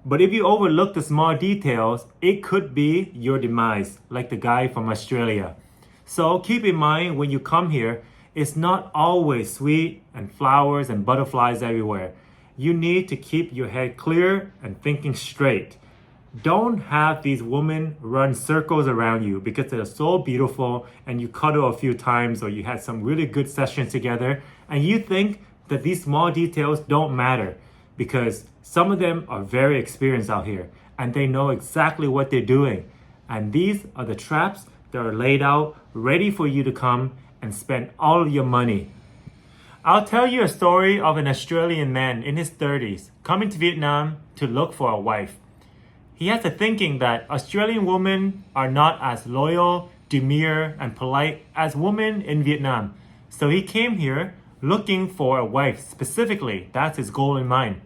But if you overlook the small details, it could be your demise, like the guy from Australia. So keep in mind when you come here, it's not always sweet and flowers and butterflies everywhere. You need to keep your head clear and thinking straight. Don't have these women run circles around you because they're so beautiful and you cuddle a few times or you had some really good sessions together and you think that these small details don't matter because some of them are very experienced out here and they know exactly what they're doing. And these are the traps that are laid out ready for you to come and spend all of your money. I'll tell you a story of an Australian man in his 30s coming to Vietnam to look for a wife. He has the thinking that Australian women are not as loyal, demure, and polite as women in Vietnam. So he came here looking for a wife specifically. That's his goal in mind.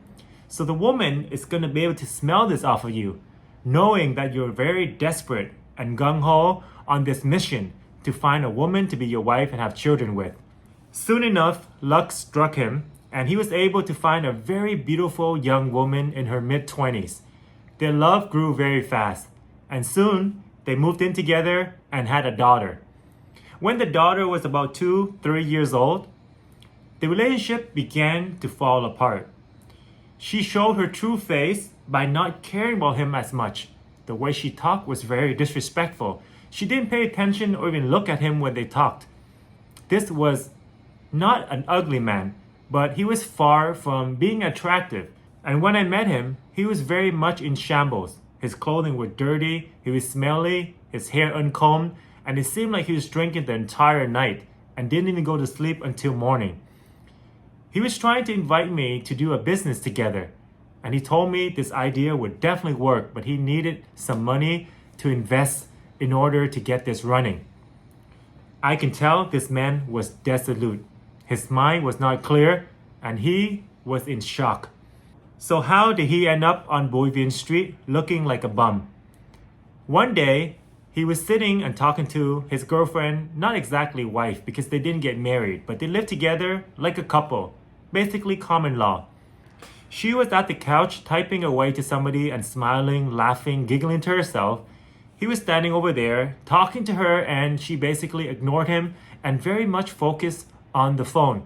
So the woman is going to be able to smell this off of you, knowing that you're very desperate and gung-ho on this mission to find a woman to be your wife and have children with. Soon enough, luck struck him, and he was able to find a very beautiful young woman in her mid-20s. Their love grew very fast, and soon they moved in together and had a daughter. When the daughter was about 2-3 years old, the relationship began to fall apart. She showed her true face by not caring about him as much. The way she talked was very disrespectful. She didn't pay attention or even look at him when they talked. This was not an ugly man, but he was far from being attractive. And when I met him, he was very much in shambles. His clothing was dirty, he was smelly, his hair uncombed, and it seemed like he was drinking the entire night and didn't even go to sleep until morning. He was trying to invite me to do a business together, and he told me this idea would definitely work, but he needed some money to invest in order to get this running. I can tell this man was dissolute. His mind was not clear, and he was in shock. So how did he end up on Bui Vien Street looking like a bum? One day, he was sitting and talking to his girlfriend, not exactly wife because they didn't get married, but they lived together like a couple, basically common law. She was at the couch typing away to somebody and smiling, laughing, giggling to herself. He was standing over there talking to her and she basically ignored him and very much focused on the phone.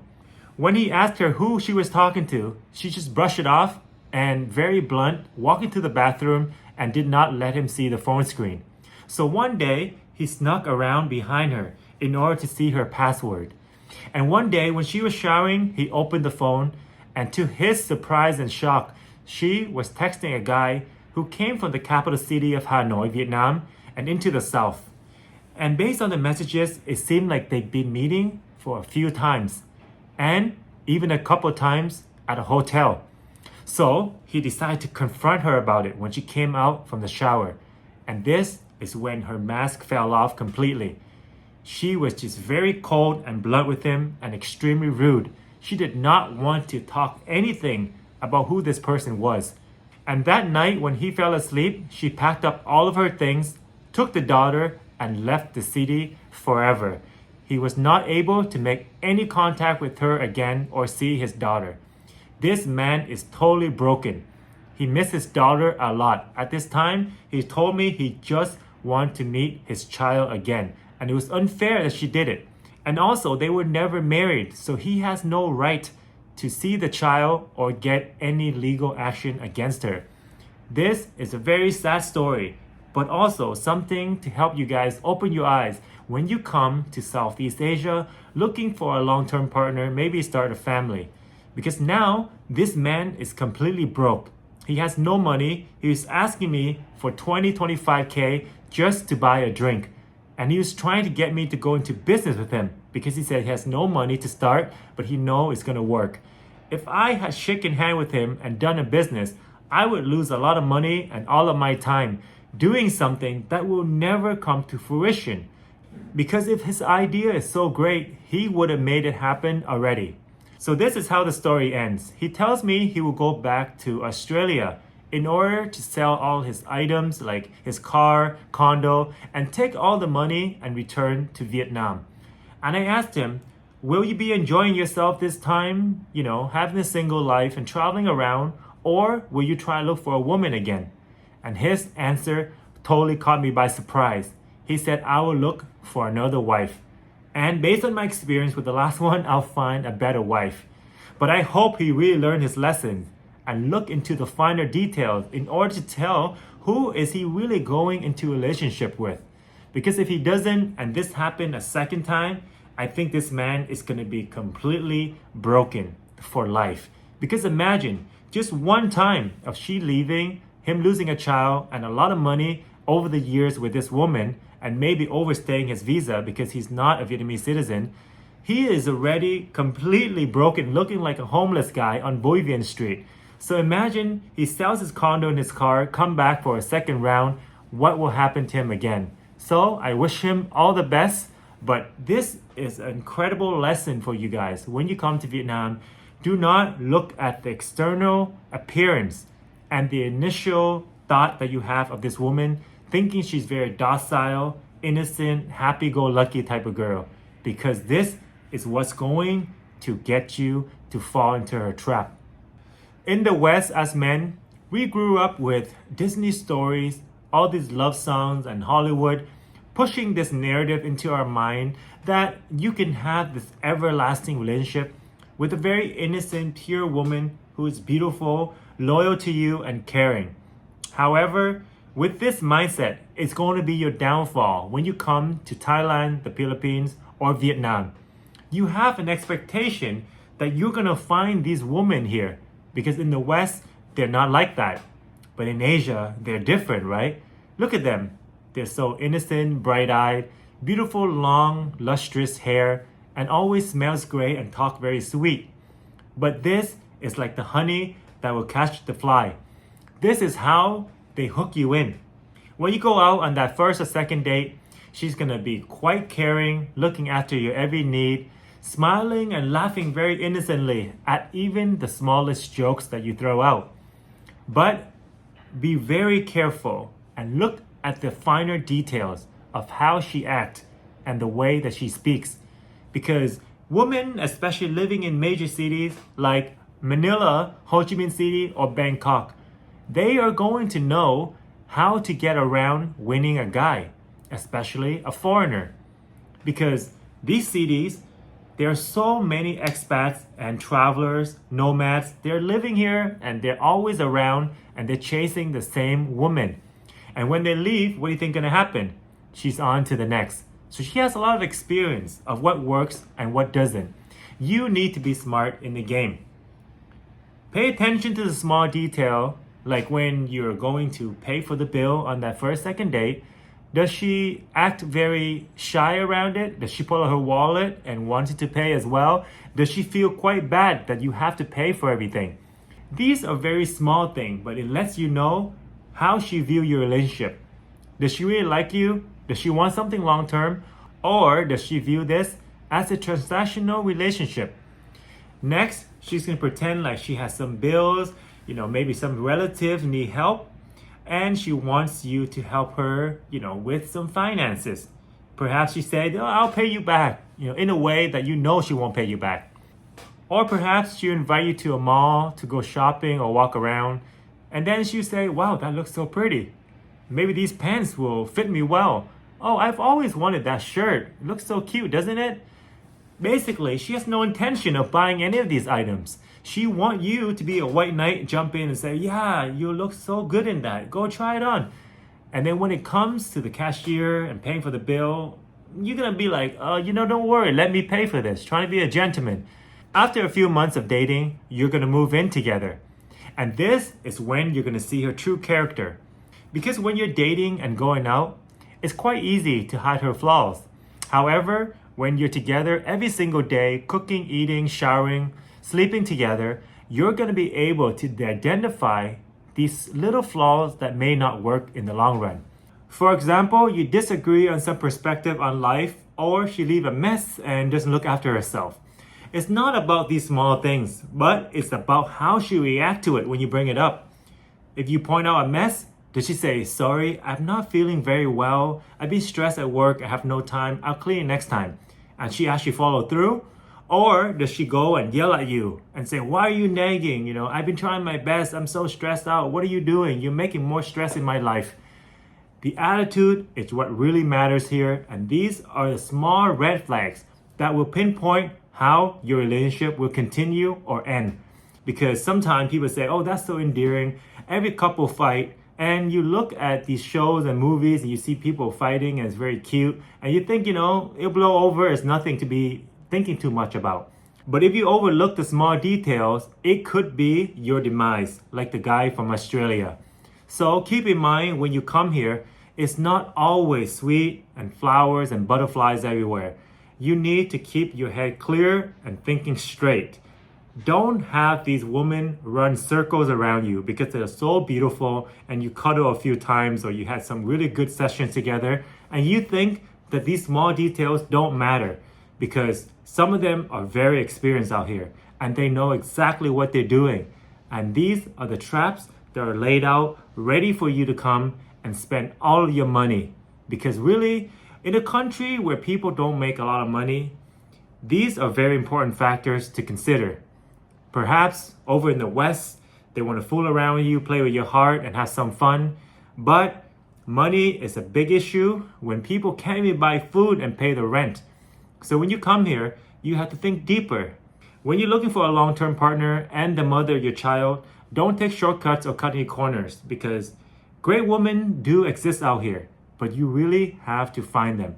When he asked her who she was talking to, she just brushed it off and very blunt, walked into the bathroom and did not let him see the phone screen. So one day, he snuck around behind her in order to see her password. And one day when she was showering, he opened the phone and to his surprise and shock, she was texting a guy who came from the capital city of Hanoi, Vietnam, and into the south. And based on the messages, it seemed like they'd been meeting for a few times and even a couple times at a hotel. So he decided to confront her about it when she came out from the shower. And this is when her mask fell off completely. She was just very cold and blunt with him and extremely rude. She did not want to talk anything about who this person was. And that night when he fell asleep, she packed up all of her things, took the daughter, and left the city forever. He was not able to make any contact with her again or see his daughter. This man is totally broken. He missed his daughter a lot. At this time, he told me he just wanted to meet his child again. And it was unfair that she did it. And also, they were never married, so he has no right to see the child or get any legal action against her. This is a very sad story, but also something to help you guys open your eyes when you come to Southeast Asia looking for a long-term partner, maybe start a family. Because now, this man is completely broke. He has no money. He was asking me for 25K just to buy a drink. And he was trying to get me to go into business with him because he said he has no money to start, but he knows it's going to work. If I had shaken hands with him and done a business, I would lose a lot of money and all of my time doing something that will never come to fruition. Because if his idea is so great, he would have made it happen already. So this is how the story ends. He tells me he will go back to Australia in order to sell all his items like his car, condo, and take all the money and return to Vietnam. And I asked him, will you be enjoying yourself this time, having a single life and traveling around, Or will you try to look for a woman again? And his answer totally caught me by surprise. He said, I will look for another wife. And based on my experience with the last one, I'll find a better wife. But I hope he really learned his lesson and look into the finer details in order to tell who is he really going into a relationship with. Because if he doesn't, and this happened a second time, I think this man is going to be completely broken for life. Because imagine, just one time of she leaving, him losing a child and a lot of money over the years with this woman, and maybe overstaying his visa because he's not a Vietnamese citizen, he is already completely broken, looking like a homeless guy on Boyvian Street. So imagine he sells his condo and his car, come back for a second round, what will happen to him again? So I wish him all the best, but this is an incredible lesson for you guys. When you come to Vietnam, do not look at the external appearance and the initial thought that you have of this woman, thinking she's very docile, innocent, happy-go-lucky type of girl, because this is what's going to get you to fall into her trap. In the West, as men, we grew up with Disney stories, all these love songs, and Hollywood pushing this narrative into our mind that you can have this everlasting relationship with a very innocent, pure woman who is beautiful, loyal to you, and caring. However, with this mindset, it's going to be your downfall when you come to Thailand, the Philippines, or Vietnam. You have an expectation that you're going to find these women here, because in the West, they're not like that. But in Asia, they're different, right? Look at them. They're so innocent, bright-eyed, beautiful, long, lustrous hair, and always smells great and talk very sweet. But this is like the honey that will catch the fly. This is how they hook you in. When you go out on that first or second date, she's gonna be quite caring, looking after your every need, smiling and laughing very innocently at even the smallest jokes that you throw out. But be very careful and look at the finer details of how she acts and the way that she speaks. Because women, especially living in major cities like Manila, Ho Chi Minh City, or Bangkok, they are going to know how to get around winning a guy, especially a foreigner. Because these cities, there are so many expats and travelers, nomads. They're living here and they're always around and they're chasing the same woman. And when they leave, what do you think gonna happen? She's on to the next. So she has a lot of experience of what works and what doesn't. You need to be smart in the game. Pay attention to the small detail, like when you're going to pay for the bill on that first, second date. Does she act very shy around it? Does she pull out her wallet and wanted to pay as well? Does she feel quite bad that you have to pay for everything? These are very small things, but it lets you know how she views your relationship. Does she really like you? Does she want something long term? Or does she view this as a transactional relationship? Next, she's gonna pretend like she has some bills, maybe some relative need help, and she wants you to help her, with some finances. Perhaps she said, I'll pay you back, in a way that she won't pay you back. Or perhaps she'll invite you to a mall to go shopping or walk around, and then she'll say, wow, that looks so pretty. Maybe these pants will fit me well. Oh, I've always wanted that shirt. It looks so cute, doesn't it? Basically, she has no intention of buying any of these items. She wants you to be a white knight, jump in and say, yeah, you look so good in that. Go try it on. And then when it comes to the cashier and paying for the bill, you're going to be like, don't worry, let me pay for this. Trying to be a gentleman. After a few months of dating, you're going to move in together. And this is when you're going to see her true character. Because when you're dating and going out, it's quite easy to hide her flaws. However, when you're together every single day, cooking, eating, showering, sleeping together, you're going to be able to identify these little flaws that may not work in the long run. For example, you disagree on some perspective on life, or she leaves a mess and doesn't look after herself. It's not about these small things, but it's about how she reacts to it when you bring it up. If you point out a mess, does she say, sorry, I'm not feeling very well. I've been stressed at work. I have no time. I'll clean it next time. And she actually follow through? Or does she go and yell at you and say, why are you nagging? You know, I've been trying my best. I'm so stressed out. What are you doing? You're making more stress in my life. The attitude is what really matters here. And these are the small red flags that will pinpoint how your relationship will continue or end. Because sometimes people say, oh, that's so endearing. Every couple fight. And you look at these shows and movies and you see people fighting and it's very cute. And you think, you know, it'll blow over. It's nothing to be thinking too much about. But if you overlook the small details, it could be your demise, like the guy from Australia. So keep in mind when you come here, it's not always sweet and flowers and butterflies everywhere. You need to keep your head clear and thinking straight. Don't have these women run circles around you because they're so beautiful and you cuddle a few times or you had some really good sessions together and you think that these small details don't matter. Because some of them are very experienced out here and they know exactly what they're doing. And these are the traps that are laid out ready for you to come and spend all of your money. Because really, in a country where people don't make a lot of money, these are very important factors to consider. Perhaps over in the West, they want to fool around with you, play with your heart and have some fun. But money is a big issue when people can't even buy food and pay the rent. So when you come here, you have to think deeper. When you're looking for a long-term partner and the mother of your child, don't take shortcuts or cut any corners because great women do exist out here, but you really have to find them.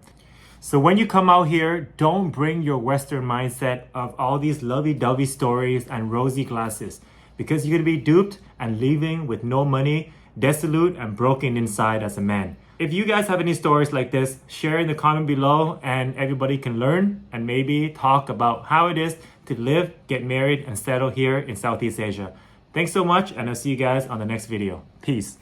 So when you come out here, don't bring your Western mindset of all these lovey-dovey stories and rosy glasses because you're going to be duped and leaving with no money, desolate and broken inside as a man. If you guys have any stories like this, share in the comment below and everybody can learn and maybe talk about how it is to live, get married, and settle here in Southeast Asia. Thanks so much and I'll see you guys on the next video. Peace.